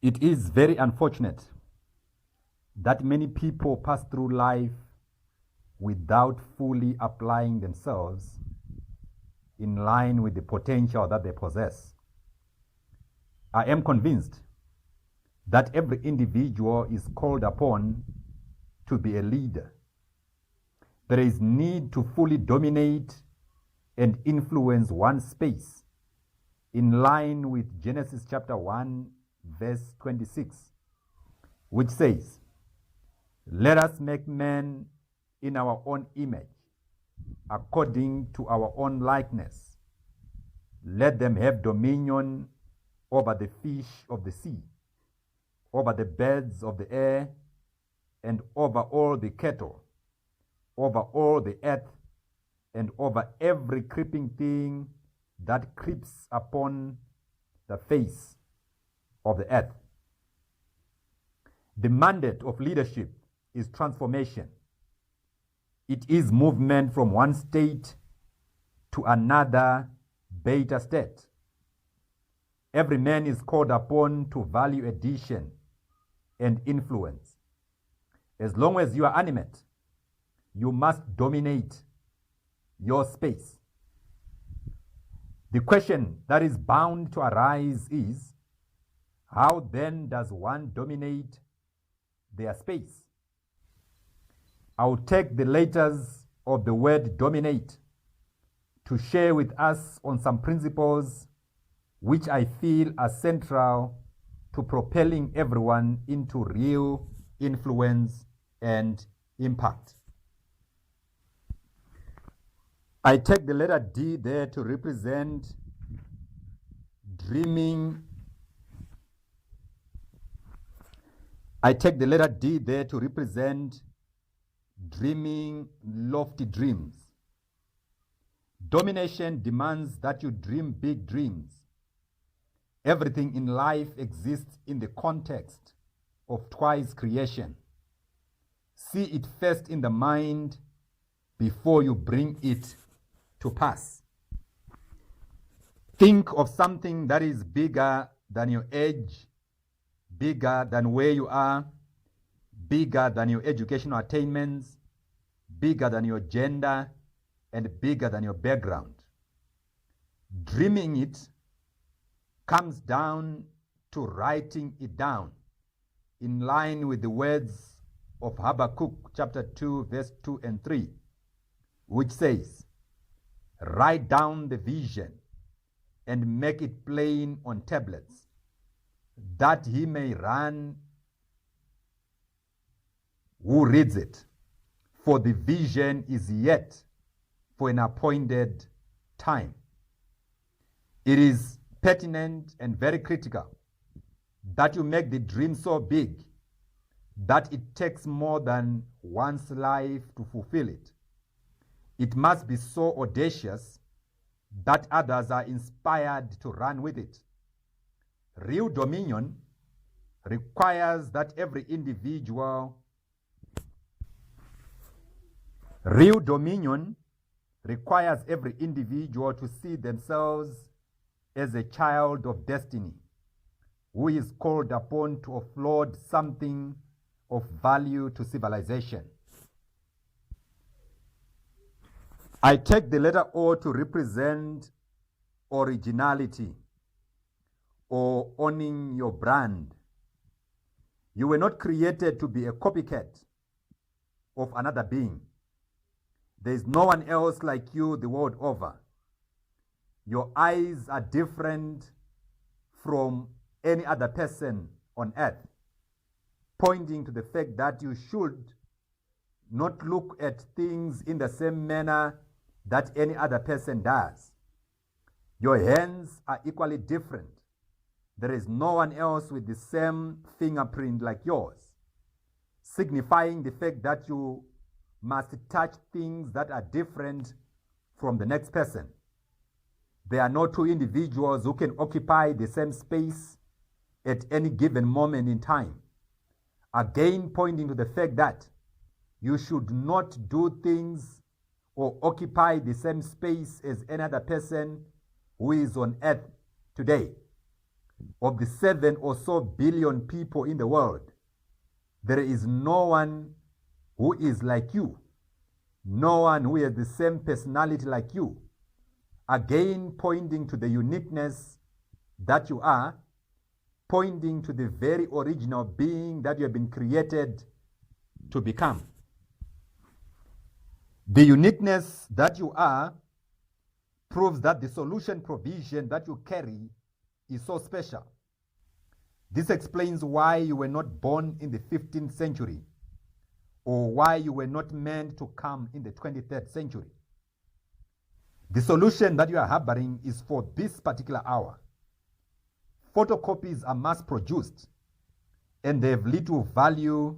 It is very unfortunate that many people pass through life without fully applying themselves in line with the potential that they possess. I am convinced that every individual is called upon to be a leader. There is need to fully dominate and influence one's space in line with Genesis chapter 1, verse 26, which says, "Let us make man in our own image, according to our own likeness. Let them have dominion over the fish of the sea, over the birds of the air, and over all the cattle, over all the earth, and over every creeping thing that creeps upon the face of the earth." The mandate of leadership is transformation. It is movement from one state to another better state. Every man is called upon to value addition and influence. As long as you are animate, you must dominate your space. The question that is bound to arise is, how then does one dominate their space? I will take the letters of the word dominate to share with us on some principles which I feel are central to propelling everyone into real influence and impact. I take the letter D there to represent dreaming. I take the letter D there to represent dreaming lofty dreams. Domination demands that you dream big dreams. Everything in life exists in the context of twice creation. See it first in the mind before you bring it to pass. Think of something that is bigger than your age, bigger than where you are, bigger than your educational attainments, bigger than your gender, and bigger than your background. Dreaming it comes down to writing it down in line with the words of Habakkuk chapter 2, verse 2 and 3, which says, "Write down the vision and make it plain on tablets, that he may run who reads it. For the vision is yet for an appointed time." It is pertinent and very critical that you make the dream so big that it takes more than one's life to fulfill it. It must be so audacious that others are inspired to run with it. Real dominion requires that every individual to see themselves as a child of destiny who is called upon to offload something of value to civilization. I take the letter O to represent originality or owning your brand. You were not created to be a copycat of another being. There is no one else like you the world over. Your eyes are different from any other person on earth, pointing to the fact that you should not look at things in the same manner that any other person does. Your hands are equally different. There is no one else with the same fingerprint like yours, signifying the fact that you must touch things that are different from the next person. There are no two individuals who can occupy the same space at any given moment in time. Again, pointing to the fact that you should not do things or occupy the same space as another person who is on earth today. of the 7 or so billion people in the world, there is no one who is like you, no one who has the same personality like you. Again, pointing to the uniqueness that you are, pointing to the very original being that you have been created to become. The uniqueness that you are proves that the solution provision that you carry is so special. This explains why you were not born in the 15th century, or why you were not meant to come in the 23rd century. The solution that you are harboring is for this particular hour. Photocopies are mass produced and they have little value,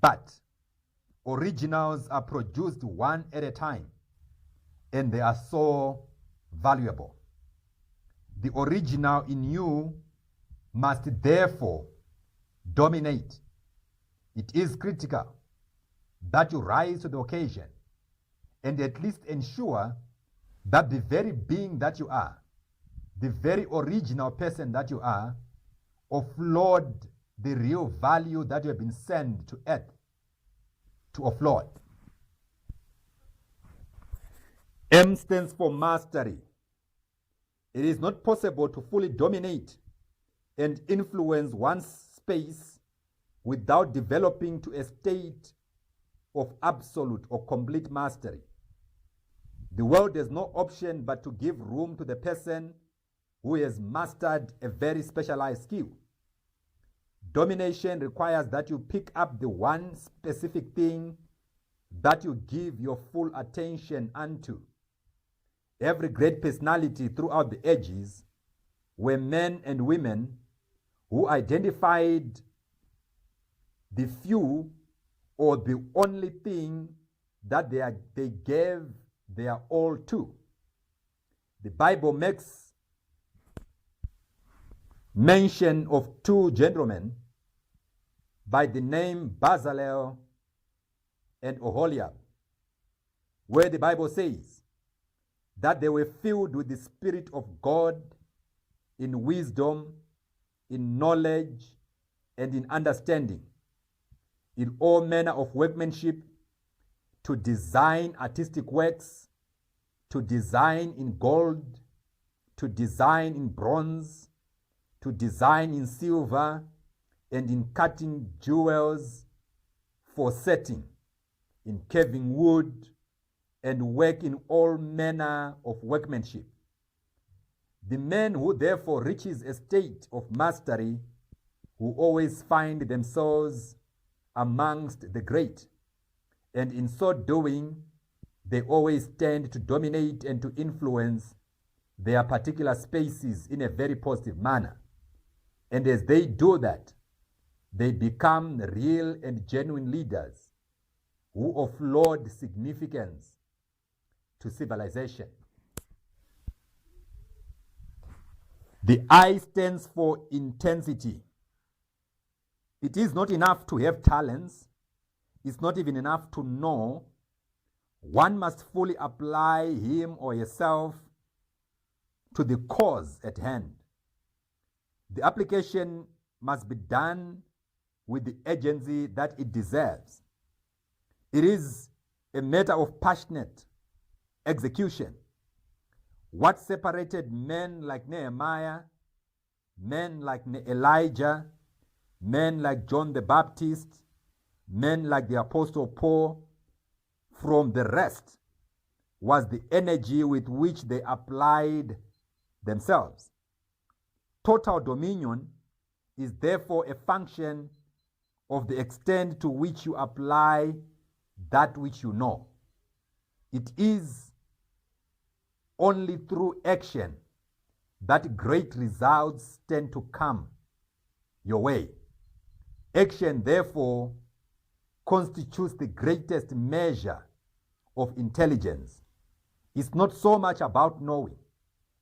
but originals are produced one at a time and they are so valuable. The original in you must therefore dominate. It is critical that you rise to the occasion and at least ensure that the very being that you are, the very original person that you are, offload the real value that you have been sent to earth to offload. M stands for mastery. It is not possible to fully dominate and influence one's space without developing to a state of absolute or complete mastery. The world has no option but to give room to the person who has mastered a very specialized skill. Domination requires that you pick up the one specific thing that you give your full attention unto. Every great personality throughout the ages were men and women who identified the few or the only thing that they gave their all to. The Bible makes mention of two gentlemen by the name Bezalel and Oholiab, where the Bible says that they were filled with the Spirit of God in wisdom, in knowledge, and in understanding, in all manner of workmanship, to design artistic works, to design in gold, to design in bronze, to design in silver, and in cutting jewels, for setting, in carving wood, and work in all manner of workmanship. The man who therefore reaches a state of mastery who always find themselves amongst the great, and in so doing, they always tend to dominate and to influence their particular spaces in a very positive manner. And as they do that, they become real and genuine leaders who offload significance to civilization. The I stands for intensity. It is not enough to have talents. It's not even enough to know. One must fully apply him or herself to the cause at hand. The application must be done with the urgency that it deserves. It is a matter of passionate execution. What separated men like Nehemiah, men like Elijah, men like John the Baptist, men like the Apostle Paul from the rest was the energy with which they applied themselves. Total dominion is therefore a function of the extent to which you apply that which you know. It is only through action that great results tend to come your way. Action, therefore, constitutes the greatest measure of intelligence. It's not so much about knowing.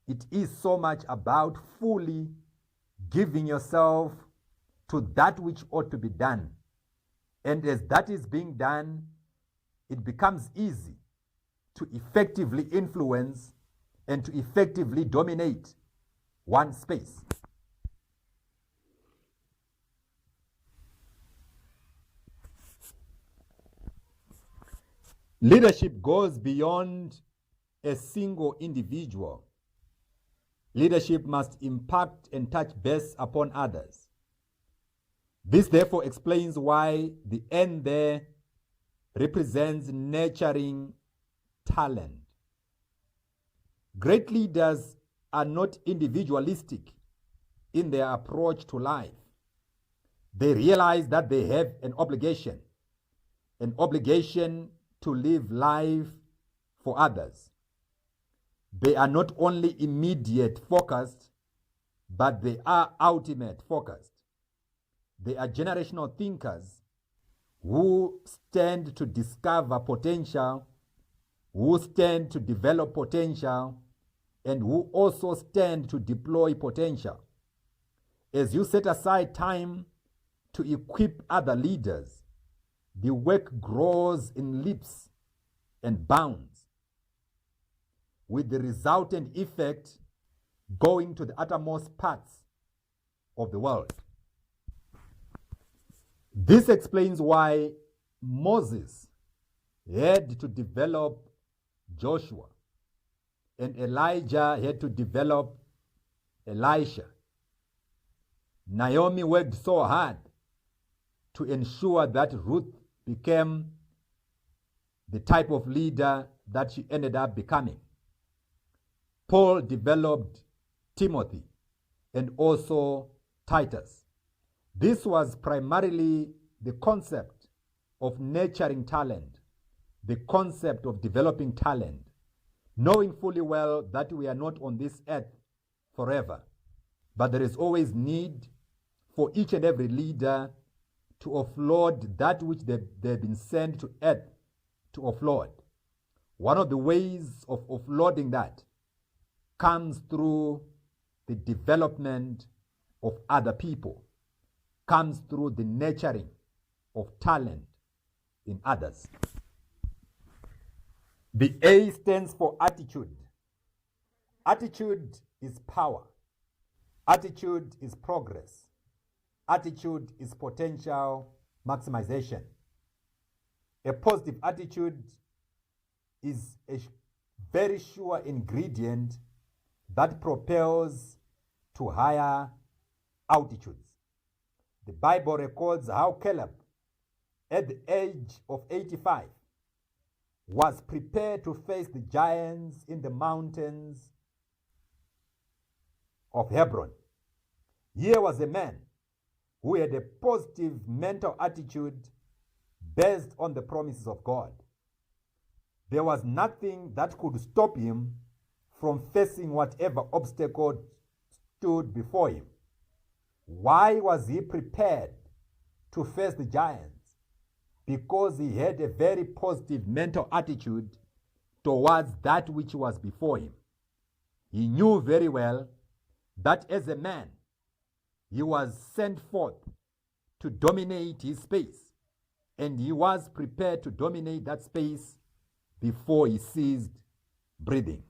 It is so much about fully giving yourself to that which ought to be done. And as that is being done, it becomes easy to effectively influence and to effectively dominate one space. Leadership goes beyond a single individual. Leadership must impact and touch base upon others. This therefore explains why the N there represents nurturing talent. Great leaders are not individualistic in their approach to life. They realize that they have an obligation to live life for others. They are not only immediate focused, but they are ultimate focused. They are generational thinkers who stand to discover potential, who stand to develop potential, and who also stand to deploy potential. As you set aside time to equip other leaders, the work grows in leaps and bounds, with the resultant effect going to the uttermost parts of the world. This explains why Moses had to develop Joshua and Elijah had to develop Elisha. Naomi worked so hard to ensure that Ruth became the type of leader that she ended up becoming. Paul developed Timothy and also Titus. This was primarily the concept of nurturing talent, the concept of developing talent, knowing fully well that we are not on this earth forever, but there is always need for each and every leader to offload that which they've been sent to earth to offload. One of the ways of offloading that comes through the development of other people, comes through the nurturing of talent in others. The A stands for attitude. Attitude is power. Attitude is progress. Attitude is potential maximization. A positive attitude is a very sure ingredient that propels to higher altitudes. The Bible records how Caleb, at the age of 85, was prepared to face the giants in the mountains of Hebron. Here was a man who had a positive mental attitude based on the promises of God. There was nothing that could stop him from facing whatever obstacle stood before him. Why was he prepared to face the giants? Because he had a very positive mental attitude towards that which was before him. He knew very well that as a man, he was sent forth to dominate his space, and he was prepared to dominate that space before he ceased breathing.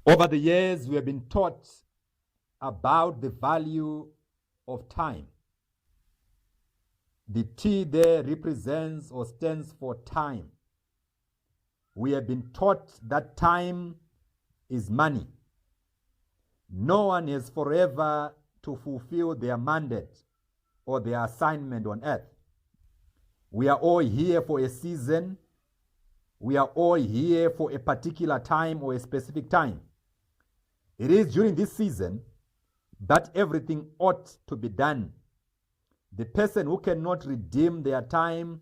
Over the years, we have been taught about the value of time. The T there represents or stands for time. We have been taught that time is money. No one is forever to fulfill their mandate or their assignment on earth. We are all here for a season. We are all here for a particular time or a specific time. It is during this season that everything ought to be done. The person who cannot redeem their time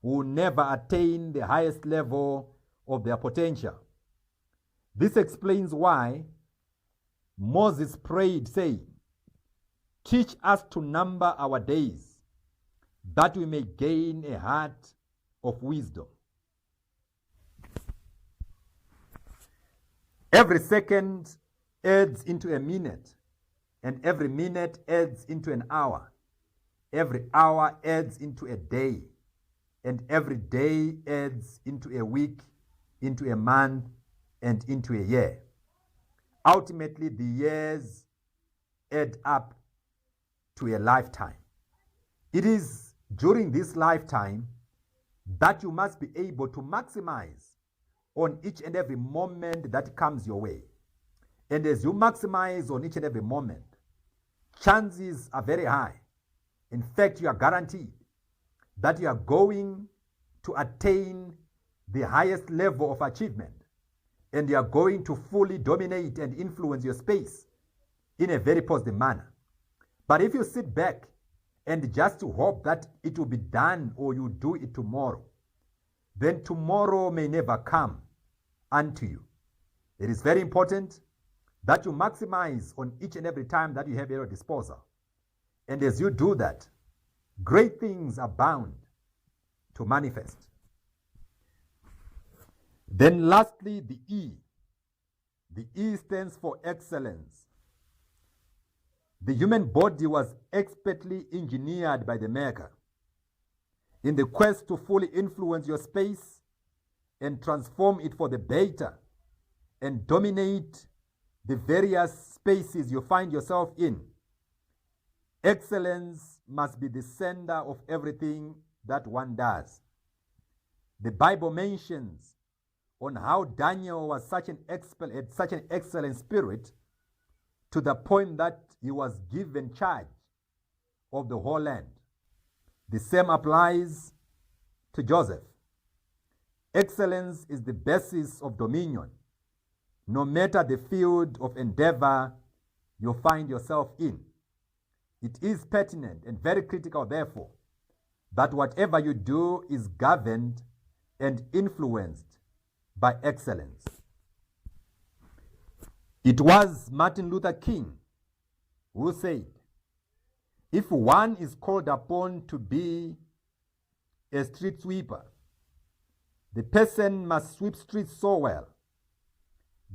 will never attain the highest level of their potential. This explains why Moses prayed, saying, "Teach us to number our days, that we may gain a heart of wisdom." Every second adds into a minute, and every minute adds into an hour. Every hour adds into a day, and every day adds into a week, into a month, and into a year. ultimately the years add up to a lifetime. It is during this lifetime that you must be able to maximize on each and every moment that comes your way. And as you maximize on each and every moment, chances are very high. In fact, you are guaranteed that you are going to attain the highest level of achievement, and you are going to fully dominate and influence your space in a very positive manner. But if you sit back and just hope that it will be done or you do it tomorrow, then tomorrow may never come unto you. It is very important that you maximize on each and every time that you have at your disposal. And as you do that, great things are bound to manifest. Then lastly, the E. The E stands for excellence. The human body was expertly engineered by the Maker in the quest to fully influence your space and transform it for the better and dominate the various spaces you find yourself in. Excellence must be the center of everything that one does. The Bible mentions on how Daniel was had such an excellent spirit to the point that he was given charge of the whole land. The same applies to Joseph. Excellence is the basis of dominion, no matter the field of endeavor you find yourself in. It is pertinent and very critical, therefore, that whatever you do is governed and influenced by excellence. It was Martin Luther King who said, if one is called upon to be a street sweeper, the person must sweep streets so well,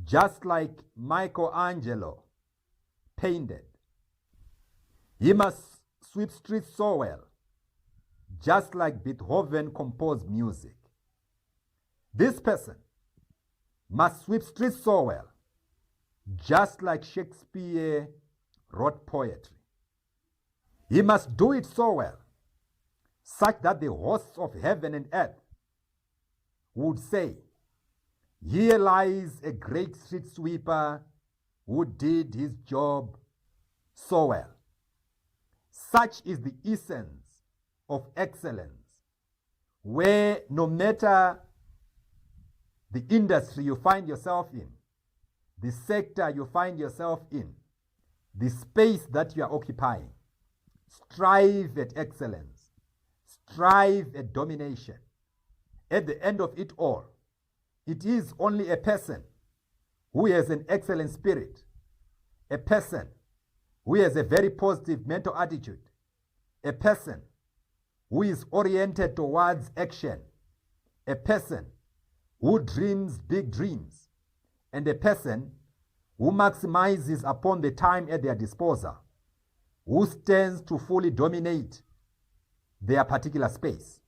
just like Michelangelo painted. He must sweep streets so well, just like Beethoven composed music. This person must sweep streets so well, just like Shakespeare wrote poetry. He must do it so well, such that the hosts of heaven and earth would say, here lies a great street sweeper who did his job so well. Such is the essence of excellence, where no matter the industry you find yourself in, the sector you find yourself in, the space that you are occupying, strive at excellence, strive at domination. At the end of it all, it is only a person who has an excellent spirit, a person who has a very positive mental attitude, a person who is oriented towards action, a person who dreams big dreams, and a person who maximizes upon the time at their disposal, who stands to fully dominate their particular space.